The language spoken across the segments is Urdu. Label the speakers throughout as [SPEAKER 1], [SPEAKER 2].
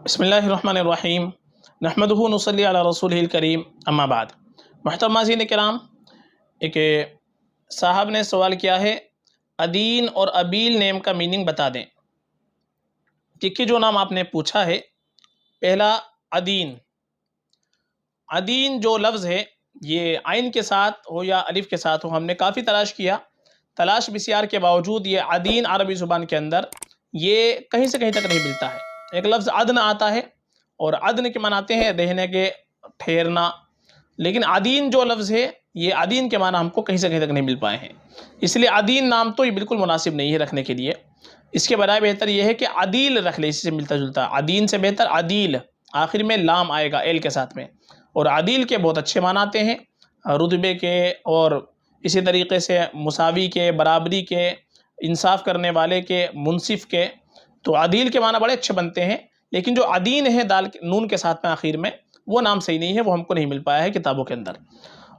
[SPEAKER 1] بسم اللہ الرحمن الرحیم نحمدہ نصلی علی رسولہ الکریم اما بعد۔ محترم ناظرین کرام، ایک صاحب نے سوال کیا ہے، ادین اور ابیل نیم کا میننگ بتا دیں۔ کہ جو نام آپ نے پوچھا ہے، پہلا ادین۔ ادین جو لفظ ہے یہ عین کے ساتھ ہو یا الف کے ساتھ ہو، ہم نے کافی تلاش کیا، تلاش بسیار کے باوجود یہ ادین عربی زبان کے اندر یہ کہیں سے کہیں تک نہیں ملتا ہے۔ ایک لفظ عدن آتا ہے اور عدن کے معنی آتے ہیں رہنے کے، ٹھہرنا، لیکن ادین جو لفظ ہے یہ ادین کے معنی ہم کو کہیں سے کہیں تک نہیں مل پائے ہیں۔ اس لیے ادین نام تو یہ بالکل مناسب نہیں ہے رکھنے کے لیے، اس کے برائے بہتر یہ ہے کہ عدیل رکھ لے، اسی سے ملتا جلتا۔ ادین سے بہتر عدیل، آخر میں لام آئے گا ایل کے ساتھ میں، اور عدیل کے بہت اچھے معنی آتے ہیں، رتبے کے اور اسی طریقے سے مساوی کے، برابری کے، انصاف کرنے والے کے، منصف کے۔ تو عدیل کے معنی بڑے اچھے بنتے ہیں، لیکن جو عدین ہے دال نون کے ساتھ میں آخر میں، وہ نام صحیح نہیں ہے، وہ ہم کو نہیں مل پایا ہے کتابوں کے اندر۔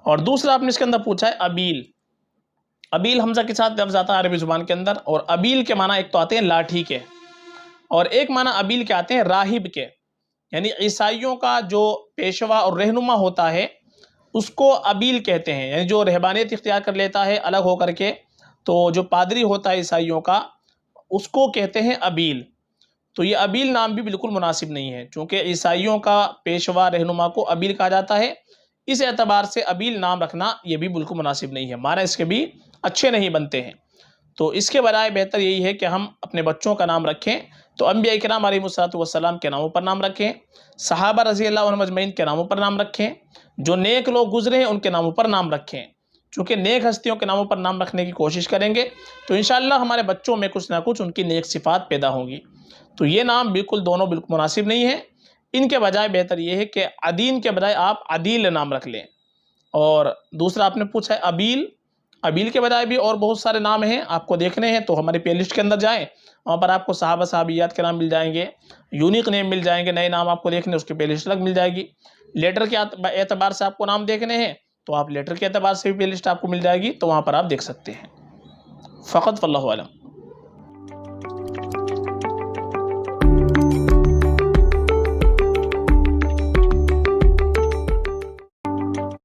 [SPEAKER 1] اور دوسرا آپ نے اس کے اندر پوچھا ہے ابیل۔ ابیل حمزہ کے ساتھ لفظ آتا ہے عربی زبان کے اندر، اور ابیل کے معنی ایک تو آتے ہیں لاٹھی کے، اور ایک معنی ابیل کے آتے ہیں راہب کے، یعنی عیسائیوں کا جو پیشوا اور رہنما ہوتا ہے اس کو ابیل کہتے ہیں، یعنی جو رہبانیت اختیار کر لیتا ہے الگ ہو کر کے، تو جو پادری ہوتا ہے عیسائیوں کا اس کو کہتے ہیں ابیل۔ تو یہ ابیل نام بھی بالکل مناسب نہیں ہے، چونکہ عیسائیوں کا پیشوا رہنما کو ابیل کہا جاتا ہے، اس اعتبار سے ابیل نام رکھنا یہ بھی بالکل مناسب نہیں ہے، معنی اس کے بھی اچھے نہیں بنتے ہیں۔ تو اس کے برائے بہتر یہی ہے کہ ہم اپنے بچوں کا نام رکھیں تو انبیاء کرام علیہ الصلوۃ والسلام کے ناموں پر نام رکھیں، صحابہ رضی اللہ عنہم اجمعین کے ناموں پر نام رکھیں، جو نیک لوگ گزرے ہیں ان کے ناموں پر نام رکھیں۔ چونکہ نیک ہستیوں کے ناموں پر نام رکھنے کی کوشش کریں گے تو انشاءاللہ ہمارے بچوں میں کچھ نہ کچھ ان کی نیک صفات پیدا ہوں گی۔ تو یہ نام بالکل دونوں بالکل مناسب نہیں ہے، ان کے بجائے بہتر یہ ہے کہ ادین کے بجائے آپ عدیل نام رکھ لیں۔ اور دوسرا آپ نے پوچھا ہے ابیل۔ ابیل کے بجائے بھی اور بہت سارے نام ہیں، آپ کو دیکھنے ہیں تو ہماری پلے لسٹ کے اندر جائیں، وہاں پر آپ کو صحابہ صحابیات کے نام مل جائیں گے، یونیک نیم مل جائیں گے، نئے نام آپ کو دیکھنے اس کی پلے لسٹ الگ مل جائے گی۔ لیٹر کے اعتبار سے آپ کو نام دیکھنے ہیں تو آپ لیٹر کے اعتبار سے بھی پلے لسٹ آپ کو مل جائے گی، تو وہاں پر آپ دیکھ سکتے ہیں۔ فقط واللہ اعلم۔